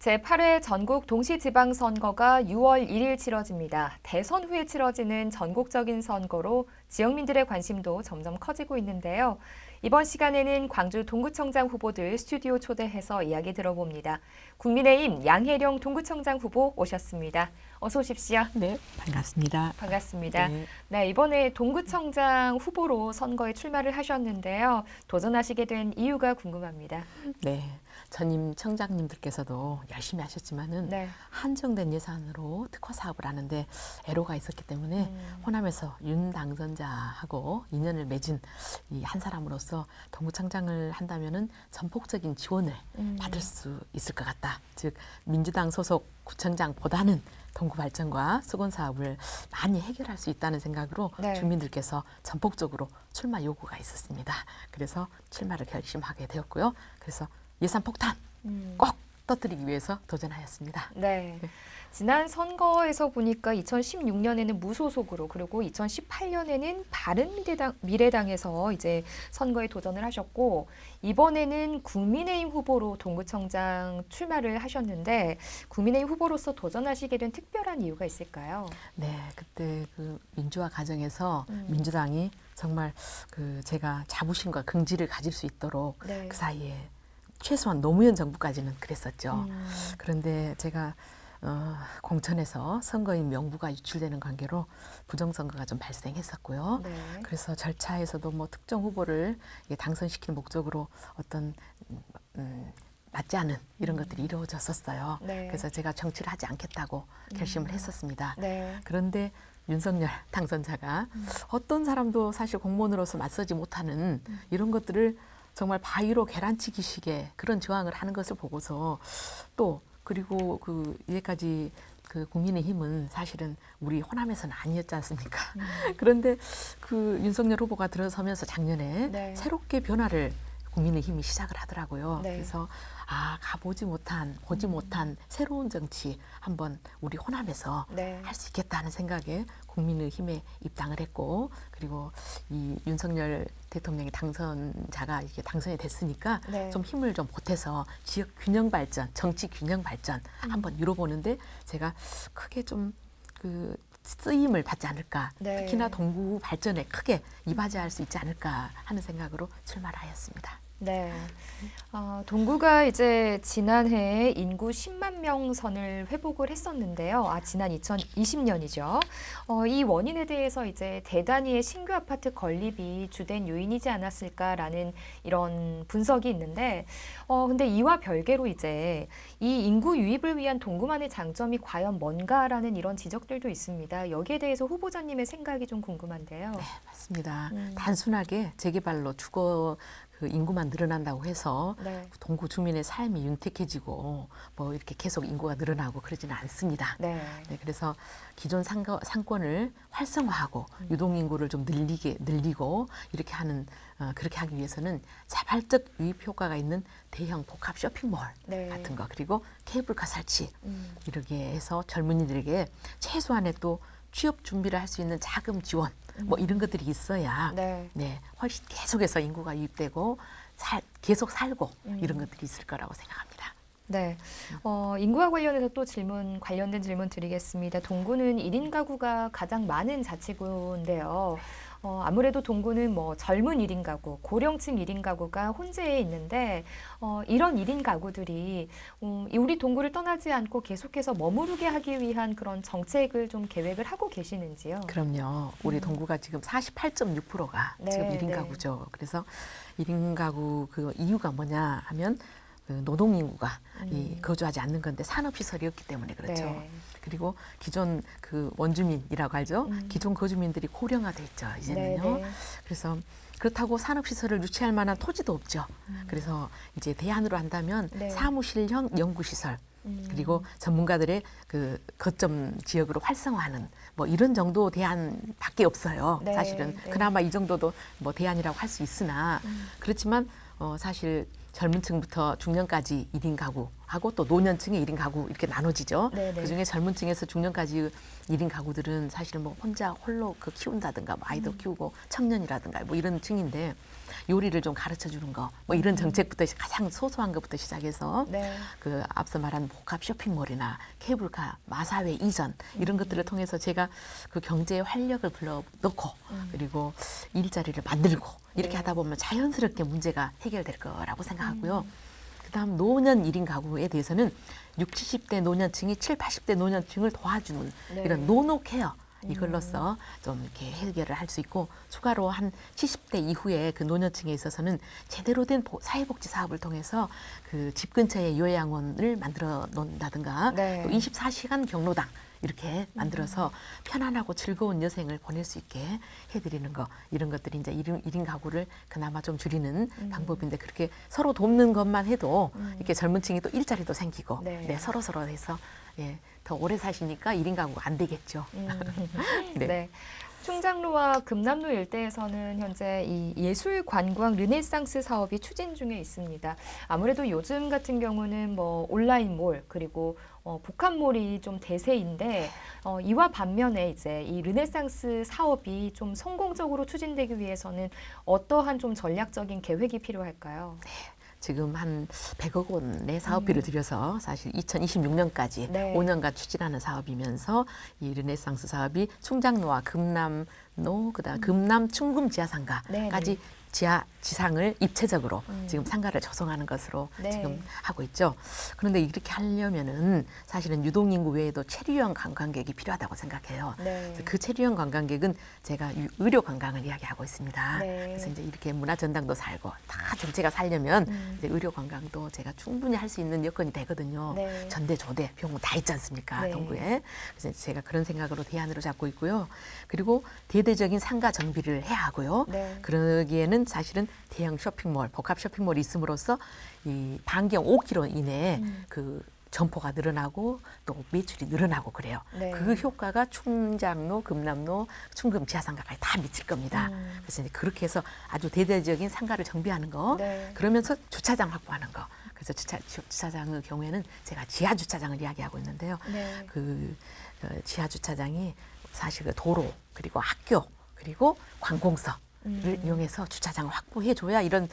제8회 전국 동시지방선거가 6월 1일 치러집니다. 대선 후에 치러지는 전국적인 선거로 지역민들의 관심도 점점 커지고 있는데요. 이번 시간에는 광주 동구청장 후보들 스튜디오 초대해서 이야기 들어봅니다. 국민의힘 양혜령 동구청장 후보 오셨습니다. 어서 오십시오. 네, 반갑습니다. 반갑습니다. 네, 이번에 동구청장 후보로 선거에 출마를 하셨는데요. 도전하시게 된 이유가 궁금합니다. 네, 전임 청장님들께서도 열심히 하셨지만은 한정된 예산으로 특화 사업을 하는데 애로가 있었기 때문에 호남에서 윤 당선자하고 인연을 맺은 이 한 사람으로서 동구청장을 한다면은 전폭적인 지원을 받을 수 있을 것 같다. 즉 민주당 소속 구청장보다는 동구 발전과 수건 사업을 많이 해결할 수 있다는 생각으로 주민들께서 전폭적으로 출마 요구가 있었습니다. 그래서 출마를 결심하게 되었고요. 그래서 예산 폭탄 꼭 터뜨리기 위해서 도전하였습니다. 네. 지난 선거에서 보니까 2016년에는 무소속으로 그리고 2018년에는 바른미래당에서 이제 선거에 도전을 하셨고 이번에는 국민의힘 후보로 동구청장 출마를 하셨는데 국민의힘 후보로서 도전하시게 된 특별한 이유가 있을까요? 네, 그때 그 민주화 과정에서 민주당이 정말 그 제가 자부심과 긍지를 가질 수 있도록 그 사이에 최소한 노무현 정부까지는 그랬었죠. 그런데 제가 공천에서 선거인 명부가 유출되는 관계로 부정선거가 좀 발생했었고요. 그래서 절차에서도 뭐 특정 후보를 당선시키는 목적으로 어떤 맞지 않은 이런 것들이 이루어졌었어요. 그래서 제가 정치를 하지 않겠다고 결심을 했었습니다. 그런데 윤석열 당선자가 어떤 사람도 사실 공무원으로서 맞서지 못하는 이런 것들을 정말 바위로 계란치기식의 그런 저항을 하는 것을 보고서 또 그리고 그 이제까지 그 국민의힘은 사실은 우리 호남에서는 아니었지 않습니까? 그런데 그 윤석열 후보가 들어서면서 작년에 새롭게 변화를 국민의힘이 시작을 하더라고요. 그래서 보지 못한 새로운 정치 한번 우리 호남에서 할 수 있겠다는 생각에 국민의힘에 입당을 했고 그리고 이 윤석열 대통령의 당선자가 이렇게 당선이 됐으니까 좀 힘을 좀 보태서 지역 균형 발전, 정치 균형 발전 한번 이뤄보는데 제가 크게 좀 그 쓰임을 받지 않을까, 특히나 동구 발전에 크게 이바지할 수 있지 않을까 하는 생각으로 출마를 하였습니다. 네. 동구가 이제 지난해 인구 10만 명 선을 회복을 했었는데요. 지난 2020년이죠. 이 원인에 대해서 이제 대단위의 신규 아파트 건립이 주된 요인이지 않았을까라는 이런 분석이 있는데, 근데 이와 별개로 이제 이 인구 유입을 위한 동구만의 장점이 과연 뭔가라는 이런 지적들도 있습니다. 여기에 대해서 후보자님의 생각이 좀 궁금한데요. 네, 맞습니다. 단순하게 재개발로 주거 그 인구만 늘어난다고 해서 동구 주민의 삶이 윤택해지고 뭐 이렇게 계속 인구가 늘어나고 그러지는 않습니다. 그래서 기존 상권을 활성화하고 유동 인구를 좀 늘리고 이렇게 하는 그렇게 하기 위해서는 자발적 유입 효과가 있는 대형 복합 쇼핑몰 같은 거 그리고 케이블카 설치 이렇게 해서 젊은이들에게 최소한의 또 취업 준비를 할 수 있는 자금 지원 뭐 이런 것들이 있어야 훨씬 계속해서 인구가 유입되고 계속 살고 이런 것들이 있을 거라고 생각합니다. 네, 인구와 관련해서 또 관련된 질문 드리겠습니다. 동구는 1인 가구가 가장 많은 자치구인데요. 아무래도 동구는 뭐 젊은 1인 가구, 고령층 1인 가구가 혼재해 있는데 이런 1인 가구들이 우리 동구를 떠나지 않고 계속해서 머무르게 하기 위한 그런 정책을 좀 계획을 하고 계시는지요? 그럼요. 우리 동구가 지금 48.6%가 지금 1인 가구죠. 그래서 1인 가구 그 이유가 뭐냐 하면 그 노동 인구가 거주하지 않는 건데 산업 시설이 없기 때문에 그렇죠. 그리고 기존 그 원주민이라고 하죠. 기존 거주민들이 고령화돼 있죠. 이제는요. 그래서 그렇다고 산업 시설을 유치할 만한 토지도 없죠. 그래서 이제 대안으로 한다면 사무실형 연구 시설 그리고 전문가들의 그 거점 지역으로 활성화하는 뭐 이런 정도 대안밖에 없어요. 사실은 그나마 이 정도도 뭐 대안이라고 할 수 있으나 그렇지만 사실 젊은 층부터 중년까지 1인 가구 하고 또 노년층의 1인 가구 이렇게 나눠지죠. 네네. 그중에 젊은 층에서 중년까지 1인 가구들은 사실은 뭐 혼자 홀로 키운다든가 뭐 아이도 키우고 청년이라든가 뭐 이런 층인데 요리를 좀 가르쳐 주는 거 뭐 이런 정책부터 가장 소소한 것부터 시작해서 네. 그 앞서 말한 복합 쇼핑몰이나 케이블카, 마사회 이전 이런 것들을 통해서 제가 그 경제의 활력을 불러넣고 그리고 일자리를 만들고 이렇게 네. 하다 보면 자연스럽게 문제가 해결될 거라고 생각하고요. 그다음 노년 1인 가구에 대해서는 60, 70대 노년층이 70, 80대 노년층을 도와주는 네. 이런 노노 케어 이걸로써 좀 이렇게 해결을 할 수 있고 추가로 한 70대 이후에 그 노년층에 있어서는 제대로 된 사회복지 사업을 통해서 그 집 근처에 요양원을 만들어 놓는다든가 네. 또 24시간 경로당 이렇게 만들어서 편안하고 즐거운 여생을 보낼 수 있게 해드리는 거 이런 것들이 이제 1인 가구를 그나마 좀 줄이는 방법인데 그렇게 서로 돕는 것만 해도 이렇게 젊은 층이 또 일자리도 생기고 네. 네, 서로 해서 예, 더 오래 사시니까 1인 가구가 안 되겠죠. 네. 네. 충장로와 금남로 일대에서는 현재 이 예술 관광 르네상스 사업이 추진 중에 있습니다. 아무래도 요즘 같은 경우는 뭐 온라인몰 그리고 복합몰이 좀 대세인데 이와 반면에 이제 이 르네상스 사업이 좀 성공적으로 추진되기 위해서는 어떠한 좀 전략적인 계획이 필요할까요? 지금 한 100억 원의 사업비를 들여서 사실 2026년까지 네. 5년간 추진하는 사업이면서 이 르네상스 사업이 충장로와 금남로 그다음 금남 충금 지하상가까지 지상을 입체적으로 지금 상가를 조성하는 것으로 네. 지금 하고 있죠. 그런데 이렇게 하려면은 사실은 유동인구 외에도 체류형 관광객이 필요하다고 생각해요. 네. 그래서 그 체류형 관광객은 제가 의료 관광을 이야기하고 있습니다. 네. 그래서 이제 이렇게 문화 전당도 살고 다 전체가 살려면 이제 의료 관광도 제가 충분히 할 수 있는 여건이 되거든요. 네. 전대, 조대, 병원 다 있지 않습니까? 네. 동구에. 그래서 제가 그런 생각으로 대안으로 잡고 있고요. 그리고 대대적인 상가 정비를 해야 하고요. 네. 그러기에는 사실은 대형 쇼핑몰, 복합 쇼핑몰이 있음으로써 이 반경 5km 이내에 그 점포가 늘어나고 또 매출이 늘어나고 그래요. 네. 그 효과가 충장로, 금남로, 충금 지하상가까지 다 미칠 겁니다. 그래서 이제 그렇게 해서 아주 대대적인 상가를 정비하는 거, 네. 그러면서 주차장 확보하는 거. 그래서 주차장의 경우에는 제가 지하 주차장을 이야기하고 있는데요. 네. 그 지하 주차장이 사실 그 도로 그리고 학교 그리고 관공서를 이용해서 주차장을 확보해 줘야 이런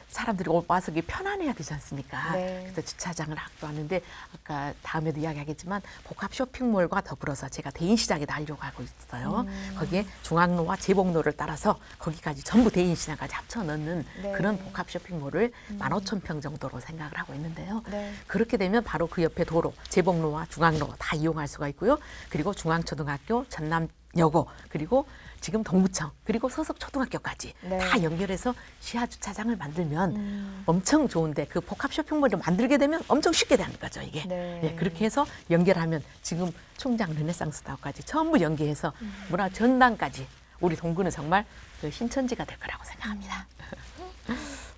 사람들이 와서 이게 편안해야 되지 않습니까? 네. 그래서 주차장을 확보하는데 아까 다음에도 이야기하겠지만 복합 쇼핑몰과 더불어서 제가 대인시장에도 하려고 하고 있어요. 거기에 중앙로와 재봉로를 따라서 거기까지 전부 대인시장까지 합쳐 넣는 네. 그런 복합 쇼핑몰을 15,000평 정도로 생각을 하고 있는데요. 네. 그렇게 되면 바로 그 옆에 도로, 재봉로와 중앙로 다 이용할 수가 있고요. 그리고 중앙초등학교, 전남여고, 그리고 지금 동부청, 그리고 서석초등학교까지 네. 다 연결해서 지하 주차장을 만들면 엄청 좋은데 그 복합 쇼핑몰을 만들게 되면 엄청 쉽게 되는 거죠, 이게. 네. 네, 그렇게 해서 연결하면 지금 충장 르네상스 타워까지 전부 연계해서 문화 전당까지 우리 동구는 정말 그 신천지가 될 거라고 생각합니다.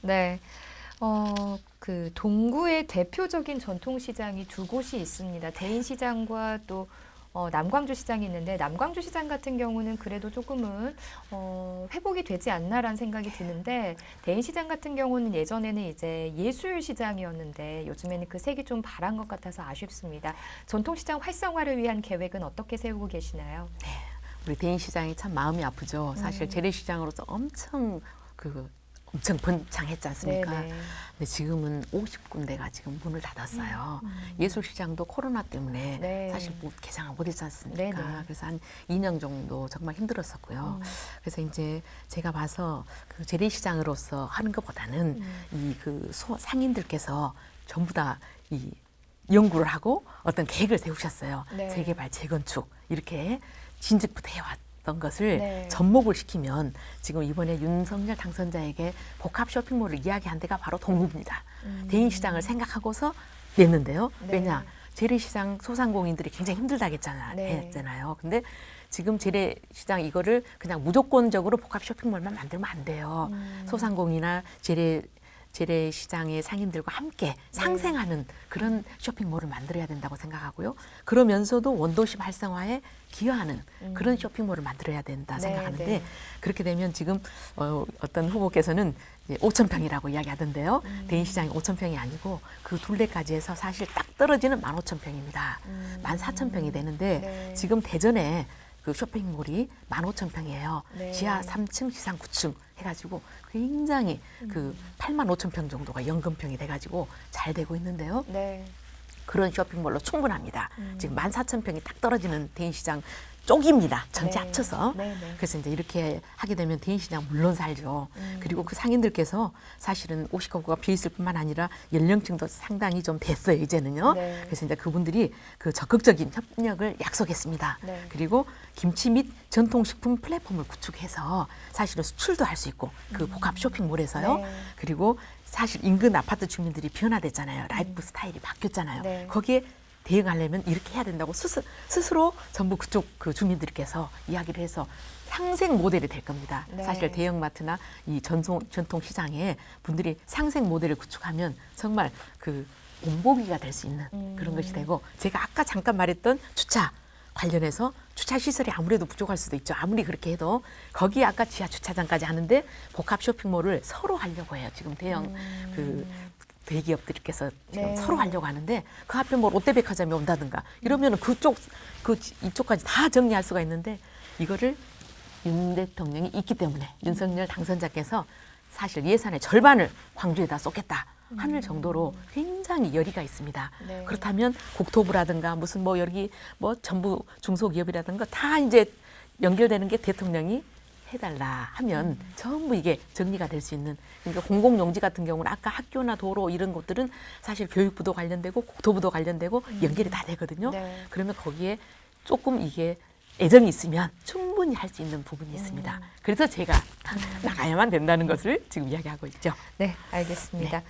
네. 그 동구의 대표적인 전통시장이 두 곳이 있습니다. 대인시장과 또 남광주 시장이 있는데 남광주 시장 같은 경우는 그래도 조금은 회복이 되지 않나라는 생각이 드는데 대인시장 같은 경우는 예전에는 이제 예술시장이었는데 요즘에는 그 색이 좀 바란 것 같아서 아쉽습니다. 전통시장 활성화를 위한 계획은 어떻게 세우고 계시나요? 우리 대인시장이 참 마음이 아프죠. 사실 재래시장으로서 엄청 번창했지 않습니까? 네네. 근데 지금은 50군데가 지금 문을 닫았어요. 예술시장도 코로나 때문에 네. 사실 개장을 못했지 않습니까? 네네. 그래서 한 2년 정도 정말 힘들었었고요. 그래서 이제 제가 봐서 그 재래시장으로서 하는 것보다는 이 그 상인들께서 전부 다 이 연구를 하고 어떤 계획을 세우셨어요. 네. 재개발, 재건축 이렇게 진즉부터 해왔던 것을 네. 접목을 시키면 지금 이번에 윤석열 당선자에게 복합 쇼핑몰을 이야기한 데가 바로 동구입니다. 대인시장을 생각하고서 냈는데요. 네. 왜냐? 재래시장 소상공인들이 굉장히 힘들다고 네. 했잖아요. 근데 지금 재래시장 이거를 그냥 무조건적으로 복합 쇼핑몰만 만들면 안 돼요. 소상공인이나 재래 재래시장의 상인들과 함께 상생하는 그런 쇼핑몰을 만들어야 된다고 생각하고요. 그러면서도 원도심 활성화에 기여하는 그런 쇼핑몰을 만들어야 된다 생각하는데 네. 그렇게 되면 지금 어떤 후보께서는 5,000평이라고 이야기하던데요. 대인시장이 5,000평이 아니고 그 둘레까지 해서 사실 딱 떨어지는 15,000평입니다. 14,000평이 되는데 네. 지금 대전에 그 쇼핑몰이 15,000평이에요. 네. 지하 3층, 지상 9층 해가지고 굉장히 그 85,000평 정도가 연금평이 돼가지고 잘 되고 있는데요. 네. 그런 쇼핑몰로 충분합니다. 지금 14,000평이 딱 떨어지는 대인시장 쪽입니다. 전체 네. 합쳐서. 네, 네. 그래서 이제 이렇게 하게 되면 대인시장 물론 살죠. 그리고 그 상인들께서 사실은 50가구가 비어 있을 뿐만 아니라 연령층도 상당히 좀 됐어요, 이제는요. 네. 그래서 이제 그분들이 그 적극적인 협력을 약속했습니다. 네. 그리고 김치 및 전통식품 플랫폼을 구축해서 사실은 수출도 할 수 있고 그 복합 쇼핑몰에서요. 네. 그리고 사실 인근 아파트 주민들이 변화됐잖아요. 라이프 스타일이 바뀌었잖아요. 네. 거기에 대응하려면 이렇게 해야 된다고 스스로 전부 그쪽 그 주민들께서 이야기를 해서 상생 모델이 될 겁니다. 네. 사실 대형마트나 이 전통 시장에 분들이 상생 모델을 구축하면 정말 그 본보기가 될 수 있는 그런 것이 되고 제가 아까 잠깐 말했던 주차 관련해서 주차 시설이 아무래도 부족할 수도 있죠. 아무리 그렇게 해도 거기 아까 지하 주차장까지 하는데 복합 쇼핑몰을 서로 하려고 해요. 지금 대형 그 대기업들께서 지금 네. 서로 하려고 하는데 그 앞에 뭐 롯데백화점이 온다든가 이러면은 이쪽까지 다 정리할 수가 있는데 이거를 윤 대통령이 있기 때문에 윤석열 당선자께서 사실 예산의 절반을 광주에다 쏟겠다 하는 정도로 굉장히 열의가 있습니다. 네. 그렇다면 국토부라든가 무슨 뭐 여기 뭐 전부 중소기업이라든가 다 이제 연결되는 게 대통령이 해달라 하면 전부 이게 정리가 될 수 있는 그러니까 공공용지 같은 경우는 아까 학교나 도로 이런 것들은 사실 교육부도 관련되고 국토부도 관련되고 연결이 다 되거든요. 네. 그러면 거기에 조금 이게 애정이 있으면 충분히 할 수 있는 부분이 있습니다. 그래서 제가 나가야만 된다는 것을 지금 이야기하고 있죠. 네, 알겠습니다.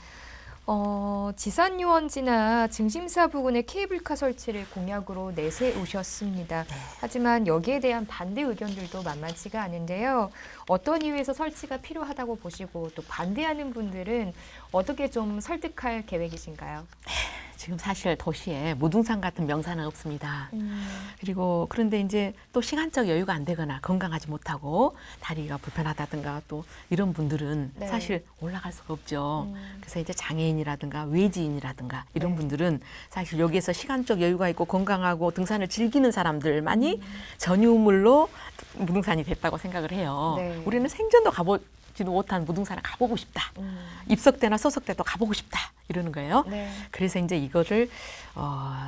지산 유원지나 증심사 부근의 케이블카 설치를 공약으로 내세우셨습니다. 하지만 여기에 대한 반대 의견들도 만만치가 않은데요. 어떤 이유에서 설치가 필요하다고 보시고 또 반대하는 분들은 어떻게 좀 설득할 계획이신가요? 지금 사실 도시에 무등산 같은 명산은 없습니다. 그리고 그런데 이제 또 시간적 여유가 안 되거나 건강하지 못하고 다리가 불편하다든가 또 이런 분들은 네. 사실 올라갈 수가 없죠. 그래서 이제 장애인이라든가 외지인이라든가 이런 네. 분들은 사실 여기에서 시간적 여유가 있고 건강하고 등산을 즐기는 사람들만이 전유물로 무등산이 됐다고 생각을 해요. 네. 우리는 생전도 가보지도 못한 무등산을 가보고 싶다. 입석 때나 소속 때도 가보고 싶다. 이러는 거예요. 네. 그래서 이제 이거를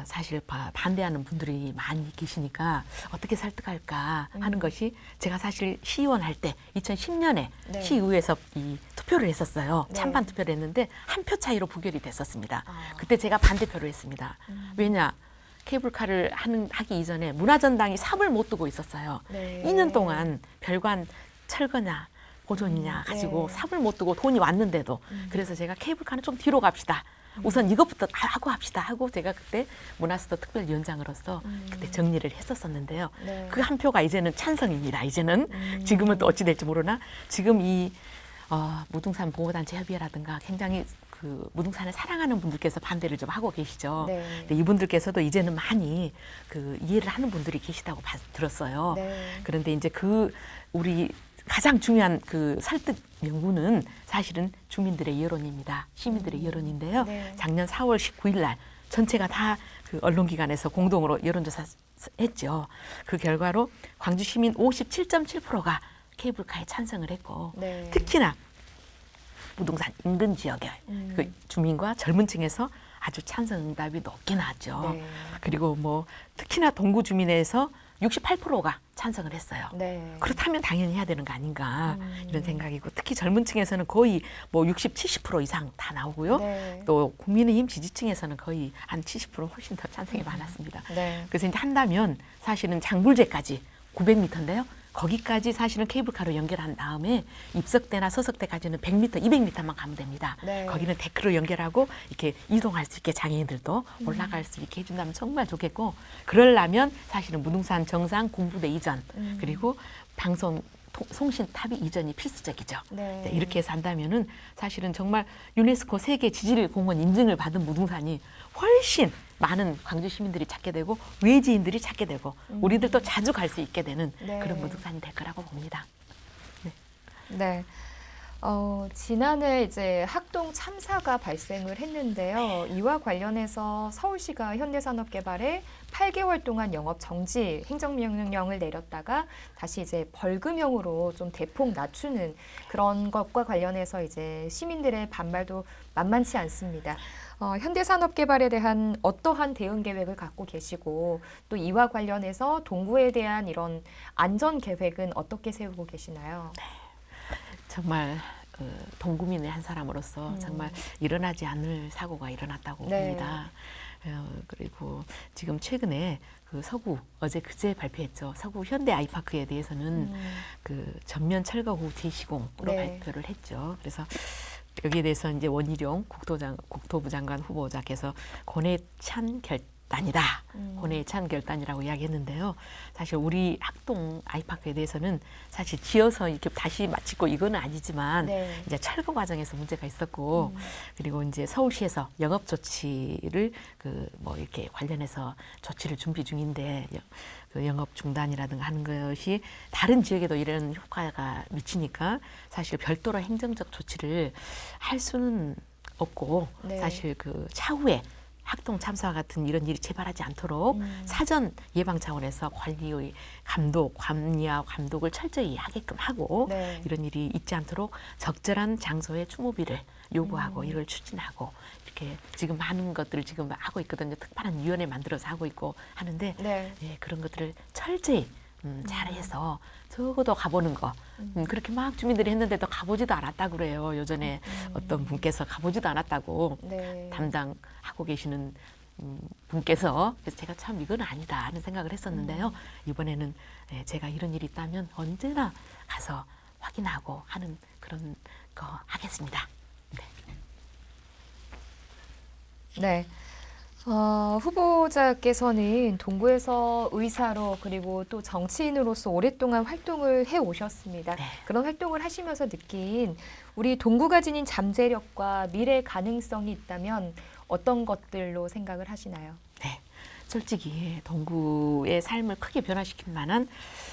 사실 반대하는 분들이 많이 계시니까 어떻게 설득할까 하는 것이 제가 사실 시의원 할 때 2010년에 네. 시의회에서 이 투표를 했었어요. 네. 찬반 투표를 했는데 한 표 차이로 부결이 됐었습니다. 아. 그때 제가 반대표를 했습니다. 왜냐? 케이블카를 하기 이전에 문화전당이 삽을 못 두고 있었어요. 네. 2년 동안 별관 철거냐 보존이냐 가지고 네. 삽을 못 두고 돈이 왔는데도 그래서 제가 케이블카는 좀 뒤로 갑시다. 우선 이것부터 하고 합시다 하고 제가 그때 문화수도 특별위원장으로서 그때 정리를 했었었는데요. 네. 그 한 표가 이제는 찬성입니다. 이제는 지금은 또 어찌 될지 모르나 지금 이 무등산 보호단체 협의회라든가 굉장히 그 무등산을 사랑하는 분들께서 반대를 좀 하고 계시죠. 네. 근데 이분들께서도 이제는 많이 그 이해를 하는 분들이 계시다고 들었어요. 네. 그런데 이제 우리 가장 중요한 그 설득 명분은 사실은 주민들의 여론입니다. 시민들의 여론인데요. 네. 작년 4월 19일 날 전체가 다 그 언론기관에서 공동으로 여론조사 했죠. 그 결과로 광주 시민 57.7%가 케이블카에 찬성을 했고 네. 특히나 무등산 인근 지역의 그 주민과 젊은 층에서 아주 찬성 응답이 높게 나왔죠. 네. 그리고 뭐 특히나 동구 주민에서 68%가 찬성을 했어요. 네. 그렇다면 당연히 해야 되는 거 아닌가 이런 생각이고 특히 젊은 층에서는 거의 뭐 60, 70% 이상 다 나오고요. 네. 또 국민의힘 지지층에서는 거의 한 70% 훨씬 더 찬성이 많았습니다. 네. 그래서 이제 한다면 사실은 장불제까지 900m인데요. 거기까지 사실은 케이블카로 연결한 다음에 입석대나 서석대까지는 100m, 200m만 가면 됩니다. 네. 거기는 데크로 연결하고 이렇게 이동할 수 있게 장애인들도 올라갈 수 있게 해준다면 정말 좋겠고 그러려면 사실은 무등산 정상 공부대 이전 그리고 방송 송신탑이 이전이 필수적이죠. 네. 네, 이렇게 해서 한다면은 사실은 정말 유네스코 세계 지질공원 인증을 받은 무등산이 훨씬 많은 광주 시민들이 찾게 되고 외지인들이 찾게 되고 우리들도 자주 갈 수 있게 되는 네. 그런 무등산이 될 거라고 봅니다. 네. 지난해 이제 학동 참사가 발생을 했는데요. 이와 관련해서 서울시가 현대산업개발에 8개월 동안 영업 정지 행정명령을 내렸다가 다시 이제 벌금형으로 좀 대폭 낮추는 그런 것과 관련해서 이제 시민들의 반발도 만만치 않습니다. 현대산업개발에 대한 어떠한 대응 계획을 갖고 계시고 또 이와 관련해서 동구에 대한 이런 안전 계획은 어떻게 세우고 계시나요? 정말 동구민의 한 사람으로서 정말 일어나지 않을 사고가 일어났다고 네. 봅니다. 그리고 지금 최근에 그 서구 어제 그제 발표했죠. 서구 현대 아이파크에 대해서는 그 전면 철거 후 재시공으로 네. 발표를 했죠. 그래서 여기에 대해서 이제 원희룡 국토부 장관 후보자께서 고뇌 찬 결단이다. 고뇌 찬 결단이라고 이야기했는데요. 사실 우리 학동 아이파크에 대해서는 사실 지어서 이렇게 다시 마치고 이거는 아니지만 네. 이제 철거 과정에서 문제가 있었고 그리고 이제 서울시에서 영업 조치를 그 뭐 이렇게 관련해서 조치를 준비 중인데 그 영업 중단이라든가 하는 것이 다른 지역에도 이런 효과가 미치니까 사실 별도로 행정적 조치를 할 수는 없고 네. 사실 그 차후에 학동 참사와 같은 이런 일이 재발하지 않도록 사전 예방 차원에서 관리의 관리와 감독을 철저히 하게끔 하고 네. 이런 일이 있지 않도록 적절한 장소에 추모비를 요구하고 이걸 추진하고 이렇게 지금 많은 것들을 지금 하고 있거든요. 특별한 위원회 만들어서 하고 있고 하는데 네. 예, 그런 것들을 철저히 잘해서 적어도 가보는 거 그렇게 막 주민들이 했는데도 가보지도 않았다고 그래요. 요전에 어떤 분께서 가보지도 않았다고 네. 담당하고 계시는 분께서 그래서 제가 참 이건 아니다 하는 생각을 했었는데요. 이번에는 예, 제가 이런 일이 있다면 언제나 가서 확인하고 하는 그런 거 하겠습니다. 네. 후보자께서는 동구에서 의사로 그리고 또 정치인으로서 오랫동안 활동을 해 오셨습니다. 네. 그런 활동을 하시면서 느낀 우리 동구가 지닌 잠재력과 미래 가능성이 있다면 어떤 것들로 생각을 하시나요? 네. 솔직히 동구의 삶을 크게 변화시킬 만한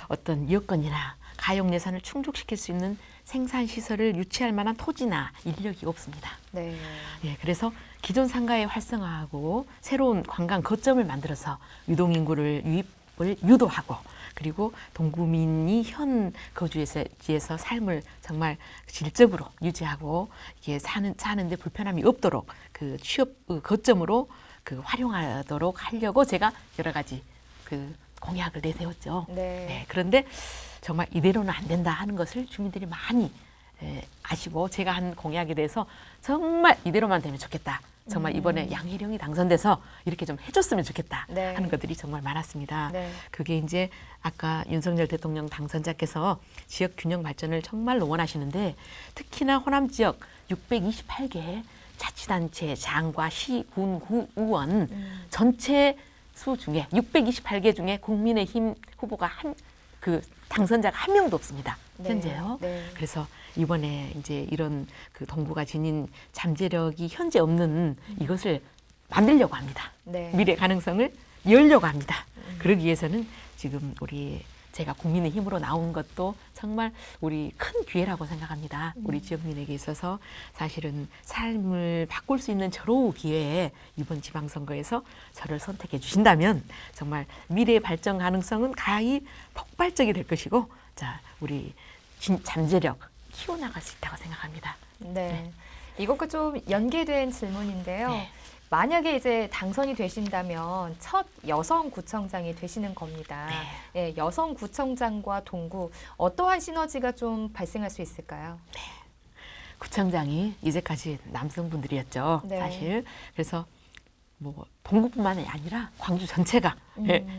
어떤 여건이나 가용 예산을 충족시킬 수 있는 생산 시설을 유치할 만한 토지나 인력이 없습니다. 네. 예, 그래서 기존 상가의 활성화하고 새로운 관광 거점을 만들어서 유동 인구를 유입을 유도하고 그리고 동구민이 현 거주지에서 삶을 정말 질적으로 유지하고 이게 사는데 불편함이 없도록 그 취업 거점으로 그 활용하도록 하려고 제가 여러 가지 그 공약을 내세웠죠. 네. 네, 그런데 정말 이대로는 안 된다 하는 것을 주민들이 많이 아시고 제가 한 공약에 대해서 정말 이대로만 되면 좋겠다. 정말 이번에 양혜령이 당선돼서 이렇게 좀 해줬으면 좋겠다 네. 하는 것들이 정말 많았습니다. 네. 그게 이제 아까 윤석열 대통령 당선자께서 지역 균형 발전을 정말 원하시는데 특히나 호남 지역 628개 자치단체 장과 시, 군, 구, 의원 전체 수 중에 628개 중에 국민의힘 후보가 그 당선자가 한 명도 없습니다. 네. 현재요. 네. 그래서 이번에 이제 이런 그 동구가 지닌 잠재력이 현재 없는 이것을 만들려고 합니다. 네. 미래 가능성을 열려고 합니다. 그러기 위해서는 지금 제가 국민의힘으로 나온 것도 정말 우리 큰 기회라고 생각합니다. 우리 지역민에게 있어서 사실은 삶을 바꿀 수 있는 절호의 기회에 이번 지방선거에서 저를 선택해 주신다면 정말 미래의 발전 가능성은 가히 폭발적이 될 것이고 자 우리 잠재력 키워나갈 수 있다고 생각합니다. 네. 이것과 좀 연계된 질문인데요. 네. 만약에 이제 당선이 되신다면 첫 여성 구청장이 되시는 겁니다. 예, 여성 구청장과 동구 어떠한 시너지가 좀 발생할 수 있을까요? 구청장이 이제까지 남성분들이었죠. 네. 사실 그래서 뭐 동구뿐만이 아니라 광주 전체가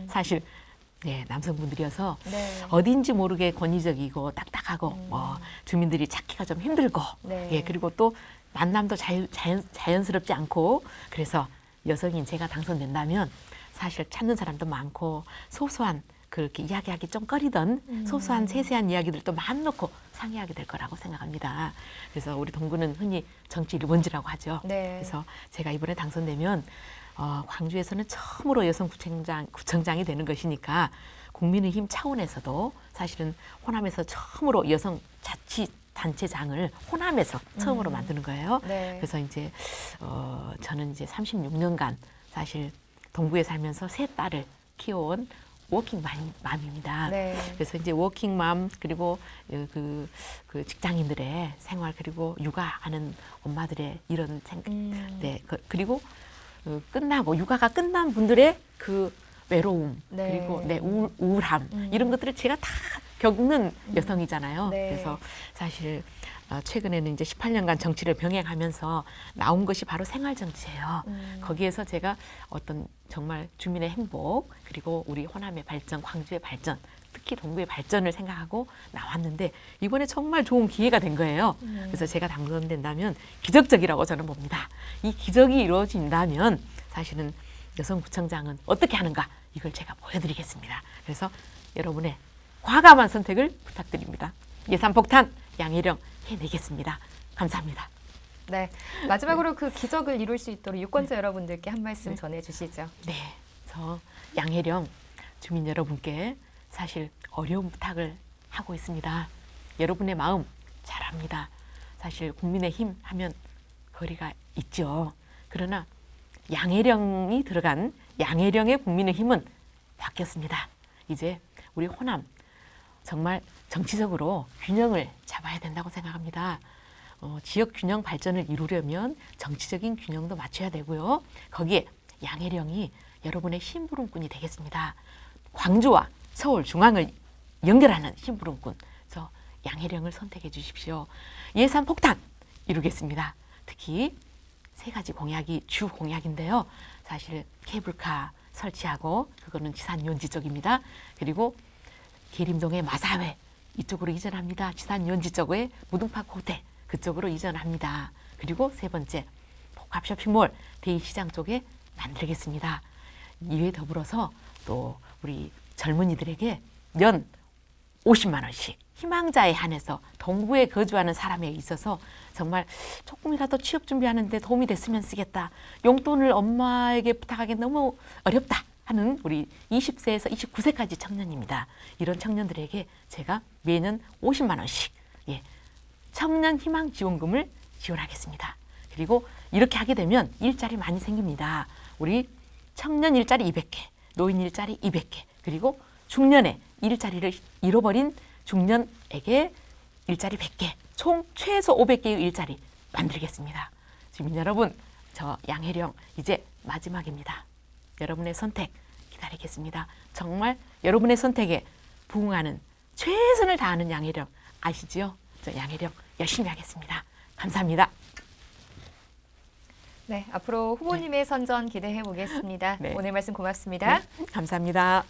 사실 남성분들이어서 네. 어딘지 모르게 권위적이고 딱딱하고 뭐 주민들이 찾기가 좀 힘들고 네. 그리고 또 만남도 자연스럽지 않고 그래서 여성인 제가 당선된다면 사실 찾는 사람도 많고 소소한 그렇게 이야기하기 좀 꺼리던 소소한 세세한 이야기들도 마음 놓고 상의하게 될 거라고 생각합니다. 그래서 우리 동구는 흔히 정치 1번지라고 하죠. 네. 그래서 제가 이번에 당선되면 광주에서는 처음으로 여성 구청장이 되는 것이니까 국민의힘 차원에서도 사실은 호남에서 처음으로 여성 자치단체장을 호남에서 처음으로 만드는 거예요. 네. 그래서 이제 저는 이제 36년간 사실 동구에 살면서 세 딸을 키워온 워킹맘입니다. 네. 그래서 이제 워킹맘 그리고 그 직장인들의 생활 그리고 육아하는 엄마들의 이런 생각, 네, 그리고 끝나고 육아가 끝난 분들의 그 외로움 네. 그리고 네, 우울함 이런 것들을 제가 다 겪는 여성이잖아요. 네. 그래서 사실 최근에는 이제 18년간 정치를 병행하면서 나온 것이 바로 생활 정치예요. 거기에서 제가 어떤 정말 주민의 행복 그리고 우리 호남의 발전, 광주의 발전, 특히 동구의 발전을 생각하고 나왔는데 이번에 정말 좋은 기회가 된 거예요. 그래서 제가 당선된다면 기적적이라고 저는 봅니다. 이 기적이 이루어진다면 사실은 여성구청장은 어떻게 하는가 이걸 제가 보여드리겠습니다. 그래서 여러분의 과감한 선택을 부탁드립니다. 예산폭탄 양혜령 해내겠습니다. 감사합니다. 네. 마지막으로 그 기적을 이룰 수 있도록 유권자 여러분들께 한 말씀 전해주시죠. 네, 저 양혜령 주민 여러분께 사실 어려운 부탁을 하고 있습니다. 여러분의 마음 잘 압니다. 사실 국민의힘 하면 거리가 있죠. 그러나 양혜령이 들어간 양혜령의 국민의힘은 바뀌었습니다. 이제 우리 호남 정말 정치적으로 균형을 잡아야 된다고 생각합니다. 지역 균형 발전을 이루려면 정치적인 균형도 맞춰야 되고요. 거기에 양혜령이 여러분의 심부름꾼이 되겠습니다. 광주와 서울 중앙을 연결하는 심부름꾼. 저 양혜령을 선택해 주십시오. 예산 폭탄 이루겠습니다. 특히 세 가지 공약이 주 공약인데요. 사실 케이블카 설치하고 그거는 지산연지 쪽입니다. 그리고 계림동의 마사회 이쪽으로 이전합니다. 지산연지 쪽에 무등파크 호텔 그쪽으로 이전합니다. 그리고 세 번째 복합 쇼핑몰 대이시장 쪽에 만들겠습니다. 이에 더불어서 또 우리 젊은이들에게 연 50만 원씩 희망자에 한해서 동구에 거주하는 사람에 있어서 정말 조금이라도 취업 준비하는데 도움이 됐으면 쓰겠다. 용돈을 엄마에게 부탁하기 너무 어렵다 하는 우리 20세에서 29세까지 청년입니다. 이런 청년들에게 제가 매년 50만 원씩 청년 희망 지원금을 지원하겠습니다. 그리고 이렇게 하게 되면 일자리 많이 생깁니다. 우리 청년 일자리 200개, 노인 일자리 200개, 그리고 중년에 일자리를 잃어버린 중년에게 일자리 100개, 총 최소 500개의 일자리 만들겠습니다. 주민 여러분, 저 양혜령 이제 마지막입니다. 여러분의 선택 기다리겠습니다. 정말 여러분의 선택에 부응하는 최선을 다하는 양혜령 아시죠? 저 양혜령 열심히 하겠습니다. 감사합니다. 네, 앞으로 후보님의 선전 기대해 보겠습니다. 네. 오늘 말씀 고맙습니다. 감사합니다.